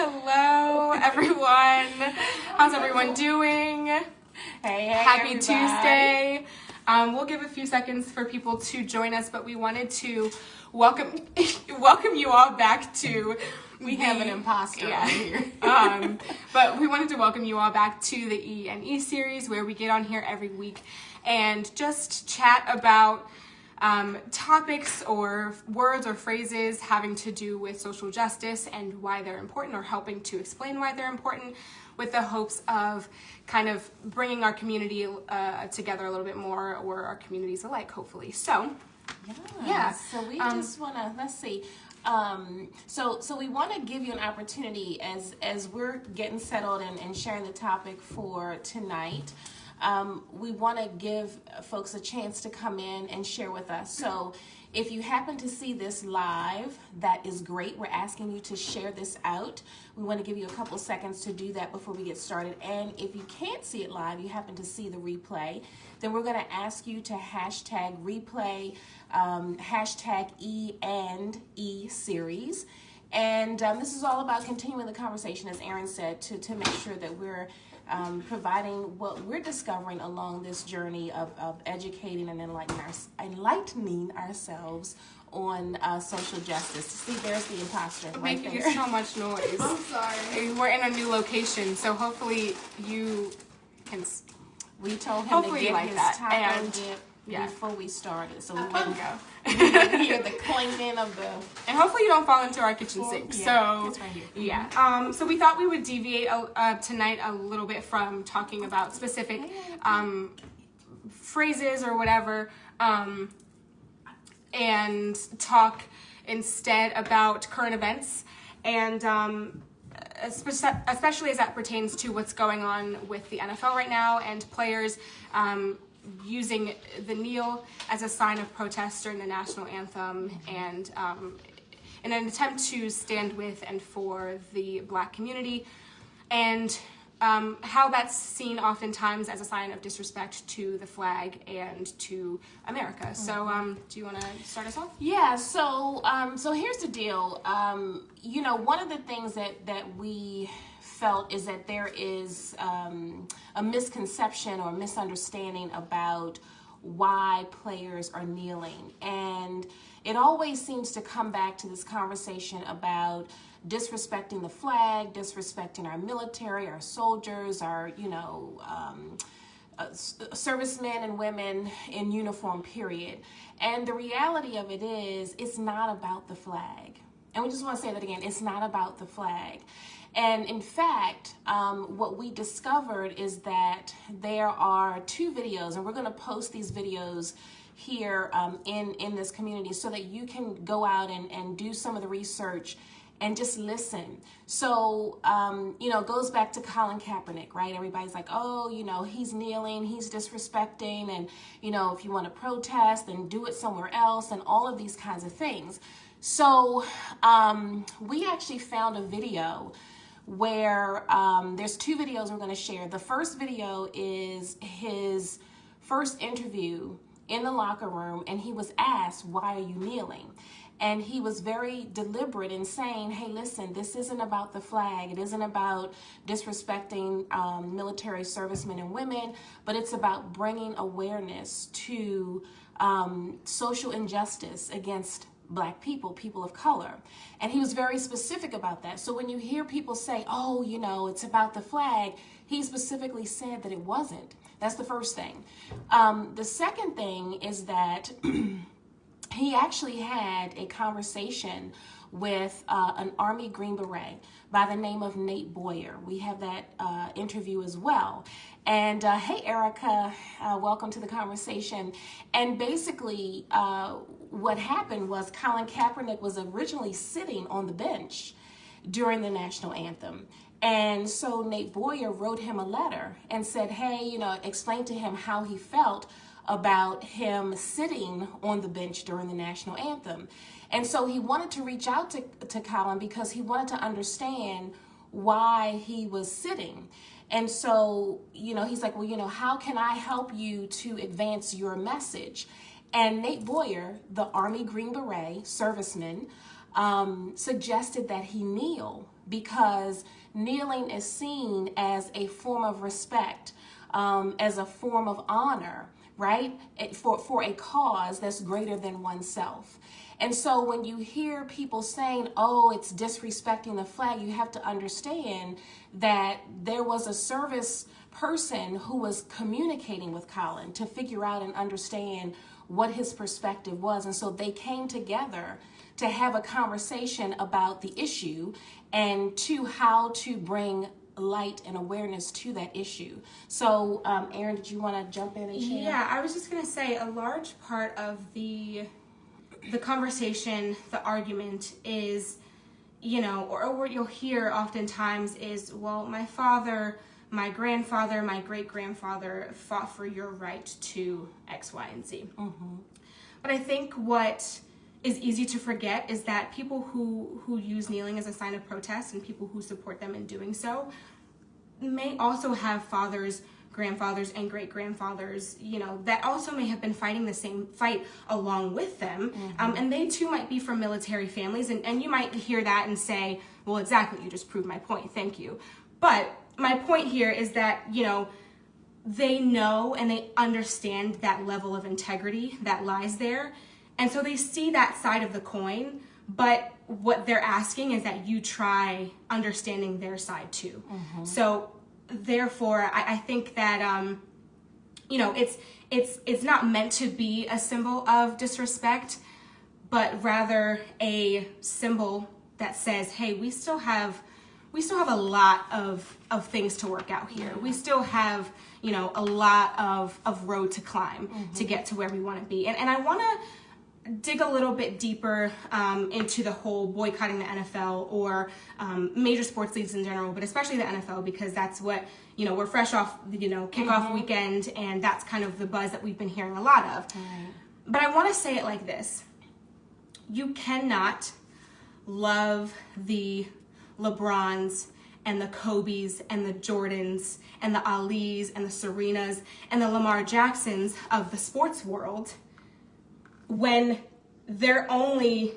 Hello, everyone. How's everyone doing? Hey, Happy everybody. Tuesday. We'll give a few seconds for people to join us, but we wanted to welcome you all back to. We have an imposter on here. But we wanted to welcome you all back to the E&E series, where we get on here every week and just chat about topics or words or phrases having to do with social justice and why they're important, or helping to explain why they're important, with the hopes of kind of bringing our community together a little bit more, or our communities alike, hopefully. So, yeah. So we just want to, let's see. So we want to give you an opportunity as we're getting settled and sharing the topic for tonight. We want to give folks a chance to come in and share with us. So if you happen to see this live, that is great. We're asking you to share this out. We want to give you a couple seconds to do that before we get started. And if you can't see it live, you happen to see the replay, then we're going to ask you to hashtag replay, hashtag E&E series. And this is all about continuing the conversation, as Erin said, to make sure that we're providing what we're discovering along this journey of educating and enlightening ourselves on social justice. See, there's the imposter right there. Making so much noise. I'm sorry. We're in a new location, so hopefully you can. We told him Hopefully to get like his that. taco And, dip yeah. before we started, so we wouldn't go. hear the clinking of the. And hopefully you don't fall into our kitchen sink. Yeah, So it's right here. yeah. So we thought we would deviate tonight a little bit from talking about specific phrases or whatever, and talk instead about current events, and especially as that pertains to what's going on with the NFL right now, and players using the kneel as a sign of protest during the national anthem, and in an attempt to stand with and for the Black community, and how that's seen oftentimes as a sign of disrespect to the flag and to America. Mm-hmm. So do you want to start us off? Yeah, so here's the deal. One of the things that we felt is that there is a misconception or misunderstanding about why players are kneeling. And it always seems to come back to this conversation about disrespecting the flag, disrespecting our military, our soldiers, our, servicemen and women in uniform, period. And the reality of it is, it's not about the flag. And we just want to say that again, it's not about the flag. And in fact, what we discovered is that there are two videos, and we're going to post these videos here in this community so that you can go out and do some of the research and just listen. So, it goes back to Colin Kaepernick, right? Everybody's like, oh, he's kneeling, he's disrespecting, and, if you want to protest, then do it somewhere else, and all of these kinds of things. So, we actually found a video where there's two videos we're going to share. The first video is his first interview in the locker room, and he was asked, why are you kneeling? And he was very deliberate in saying, hey, listen, this isn't about the flag. It isn't about disrespecting military servicemen and women, but it's about bringing awareness to social injustice against Black people, people of color. And he was very specific about that. So when you hear people say, oh, it's about the flag, he specifically said that it wasn't. That's the first thing. The second thing is that he actually had a conversation with an Army Green Beret by the name of Nate Boyer. We have that interview as well. And hey, Ericka, welcome to the conversation. And basically, what happened was Colin Kaepernick was originally sitting on the bench during the national anthem. And so Nate Boyer wrote him a letter and said, hey, explained to him how he felt about him sitting on the bench during the national anthem. And so he wanted to reach out to Colin because he wanted to understand why he was sitting. And so, he's like, well, how can I help you to advance your message? And Nate Boyer, the Army Green Beret serviceman, suggested that he kneel because kneeling is seen as a form of respect, as a form of honor, right? For a cause that's greater than oneself. And so when you hear people saying, oh, it's disrespecting the flag, you have to understand that there was a service person who was communicating with Colin to figure out and understand what his perspective was. And so they came together to have a conversation about the issue and to how to bring light and awareness to that issue. So, Erin, did you want to jump in and share? Yeah, I was just going to say a large part of the conversation, the argument is, or what you'll hear oftentimes is, well, my father, my grandfather, my great-grandfather fought for your right to X, Y, and Z. Mm-hmm. But I think what is easy to forget is that people who use kneeling as a sign of protest and people who support them in doing so may also have fathers, grandfathers, and great-grandfathers, that also may have been fighting the same fight along with them. Mm-hmm. And they too might be from military families. And you might hear that and say, well, exactly, you just proved my point. Thank you. But my point here is that, they know and they understand that level of integrity that lies there. And so they see that side of the coin, but what they're asking is that you try understanding their side too. Mm-hmm. So therefore, I think that, it's not meant to be a symbol of disrespect, but rather a symbol that says, hey, we still have a lot of things to work out here. We still have, a lot of road to climb mm-hmm. to get to where we want to be. And I want to dig a little bit deeper into the whole boycotting the NFL or major sports leagues in general, but especially the NFL, because that's what, we're fresh off, kickoff mm-hmm. weekend, and that's kind of the buzz that we've been hearing a lot of. Right. But I want to say it like this. You cannot love the LeBrons and the Kobes and the Jordans and the Alis and the Serenas and the Lamar Jacksons of the sports world when they're only,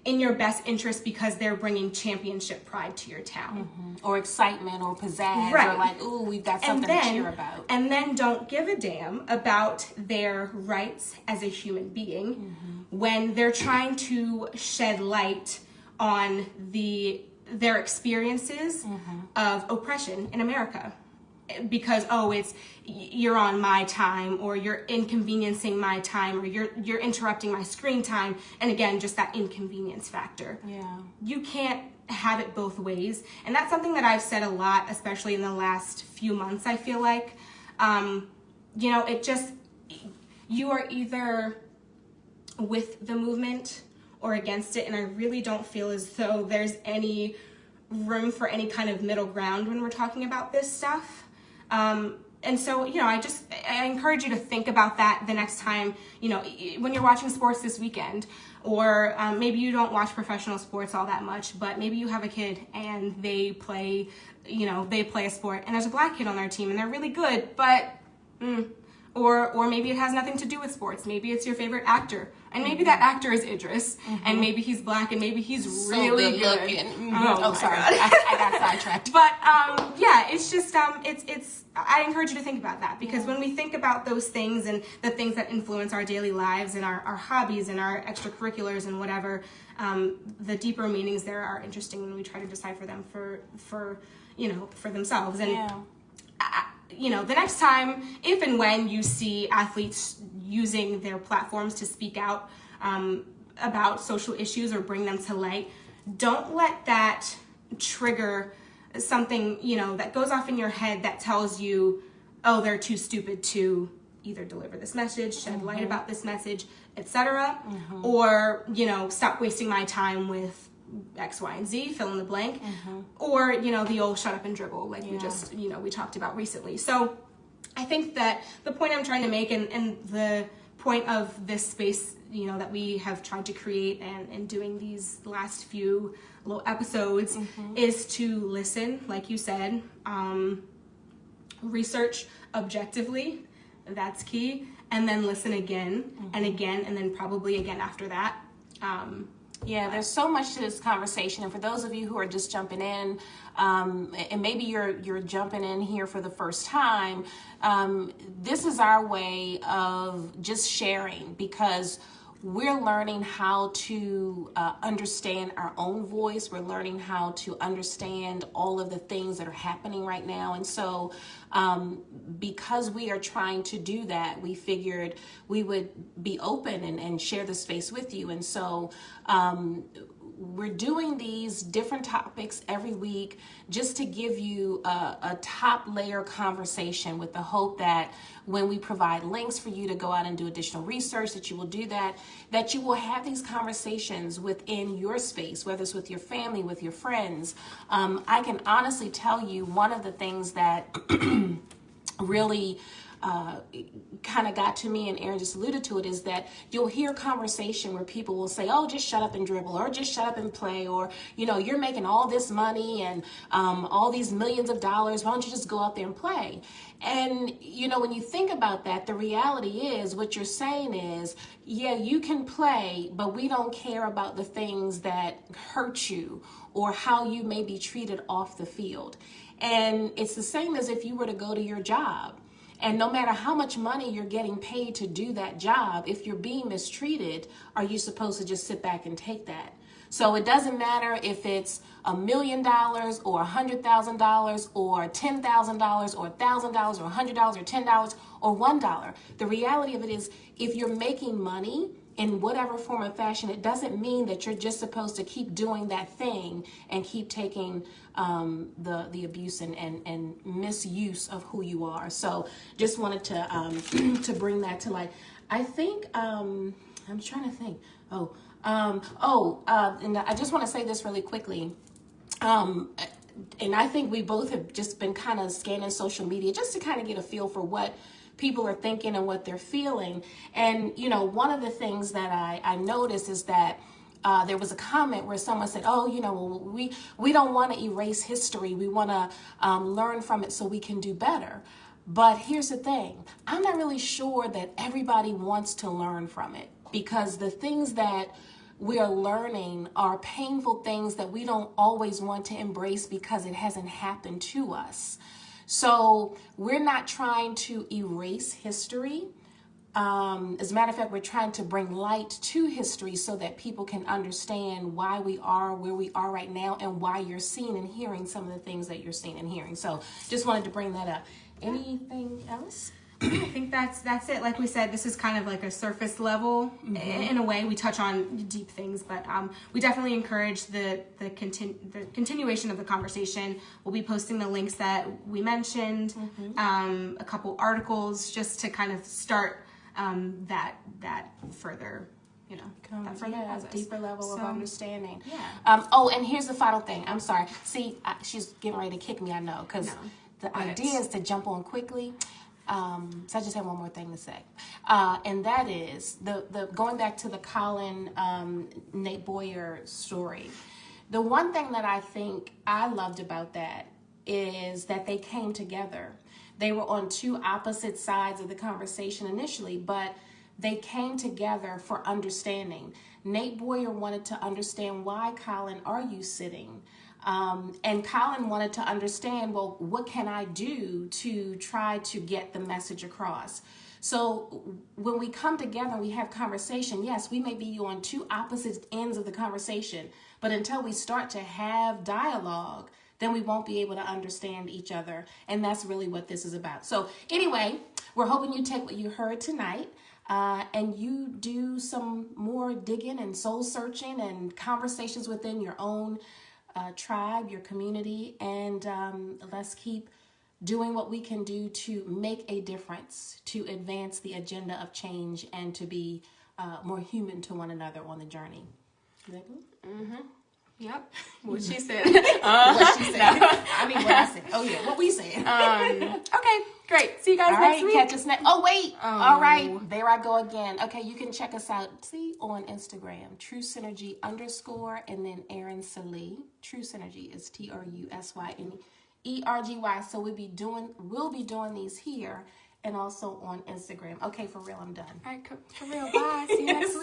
in your best interest because they're bringing championship pride to your town. Mm-hmm. Or excitement or pizzazz right. or like, ooh, we've got something to cheer about. And then don't give a damn about their rights as a human being mm-hmm. when they're trying to shed light on their experiences mm-hmm. of oppression in America. Because, you're on my time, or you're inconveniencing my time, or you're interrupting my screen time. And again, just that inconvenience factor. Yeah. You can't have it both ways. And that's something that I've said a lot, especially in the last few months, I feel like. You are either with the movement or against it. And I really don't feel as though there's any room for any kind of middle ground when we're talking about this stuff. And so, I encourage you to think about that the next time, when you're watching sports this weekend, or maybe you don't watch professional sports all that much, but maybe you have a kid and they play a sport and there's a black kid on their team and they're really good, but, or maybe it has nothing to do with sports. Maybe it's your favorite actor. And maybe that actor is Idris, mm-hmm. and maybe he's black, and maybe he's really good. Mm-hmm. Oh, sorry, I got sidetracked. But it's just I encourage you to think about that, because when we think about those things and the things that influence our daily lives and our hobbies and our extracurriculars and whatever, the deeper meanings there are interesting when we try to decipher them for themselves. And the next time, if and when you see athletes using their platforms to speak out about social issues or bring them to light, don't let that trigger something, that goes off in your head that tells you, oh, they're too stupid to either deliver this message, shed mm-hmm. light about this message, etc., mm-hmm. or, stop wasting my time with X, Y, and Z, fill in the blank, mm-hmm. or, the old shut up and dribble like we just, we talked about recently. So I think that the point I'm trying to make and the point of this space, that we have tried to create and doing these last few little episodes mm-hmm. is to listen, like you said, research objectively, that's key, and then listen again mm-hmm. and again, and then probably again after that. Yeah, there's so much to this conversation, and for those of you who are just jumping in, and maybe you're jumping in here for the first time, this is our way of just sharing, because we're learning how to understand our own voice. We're learning how to understand all of the things that are happening right now. And so because we are trying to do that, we figured we would be open and share the space with you. And so we're doing these different topics every week just to give you a top layer conversation, with the hope that when we provide links for you to go out and do additional research, that you will do that you will have these conversations within your space, whether it's with your family, with your friends. I can honestly tell you, one of the things that really kind of got to me, and Erin just alluded to it, is that you'll hear conversation where people will say, oh, just shut up and dribble, or just shut up and play, or, you know, you're making all this money and all these millions of dollars, why don't you just go out there and play? And, you know, when you think about that, the reality is, what you're saying is, yeah, you can play, but we don't care about the things that hurt you or how you may be treated off the field. And it's the same as if you were to go to your job. And no matter how much money you're getting paid to do that job, if you're being mistreated, are you supposed to just sit back and take that? So it doesn't matter if it's $1 million or $100,000 or $10,000 or $1,000 or $100 or $10 or $1. The reality of it is, if you're making money in whatever form or fashion, it doesn't mean that you're just supposed to keep doing that thing and keep taking the abuse and misuse of who you are. So just wanted to to bring that to light. I think I'm trying to think. And I just want to say this really quickly. And I think we both have just been kind of scanning social media just to kind of get a feel for what people are thinking and what they're feeling. And, you know, one of the things that I noticed is that there was a comment where someone said, oh, you know, we don't want to erase history. We want to learn from it so we can do better. But here's the thing. I'm not really sure that everybody wants to learn from it, because the things that we are learning are painful things that we don't always want to embrace because it hasn't happened to us. So we're not trying to erase history. As a matter of fact, we're trying to bring light to history so that people can understand why we are where we are right now, and why you're seeing and hearing some of the things that you're seeing and hearing. So just wanted to bring that up. Anything else? I think that's it. Like we said, this is kind of like a surface level. In a way. We touch on deep things, but we definitely encourage the continuation of the conversation. We'll be posting the links that we mentioned, a couple articles, just to kind of start that further, you know, that further deeper level of understanding. Yeah. And here's the final thing. I'm sorry. See, she's getting ready to kick me. I know, because the idea is to jump on quickly. So I just have one more thing to say, and that is the going back to the Colin Nate Boyer story. The one thing that I think I loved about that is that they came together. They were on two opposite sides of the conversation initially, but they came together for understanding. Nate Boyer wanted to understand, why, Colin, are you sitting? And Colin wanted to understand, well, what can I do to try to get the message across? So when we come together and we have conversation, yes, we may be on two opposite ends of the conversation, but until we start to have dialogue, then we won't be able to understand each other. And that's really what this is about. So anyway, we're hoping you take what you heard tonight and you do some more digging and soul searching and conversations within your own tribe, your community, and let's keep doing what we can do to make a difference, to advance the agenda of change, and to be more human to one another on the journey. Yep. What she said. What she said. I mean, what I said. Oh, yeah. What we said. Okay, great. See you guys next week. Catch us next. Oh, wait. All right. There I go again. Okay, you can check us out, on Instagram, True Synergy _ and then Erin Salee. True Synergy is TRUSYNERGY. So we'll be doing these here and also on Instagram. Okay, for real, I'm done. All right, for real. Bye. See you next week.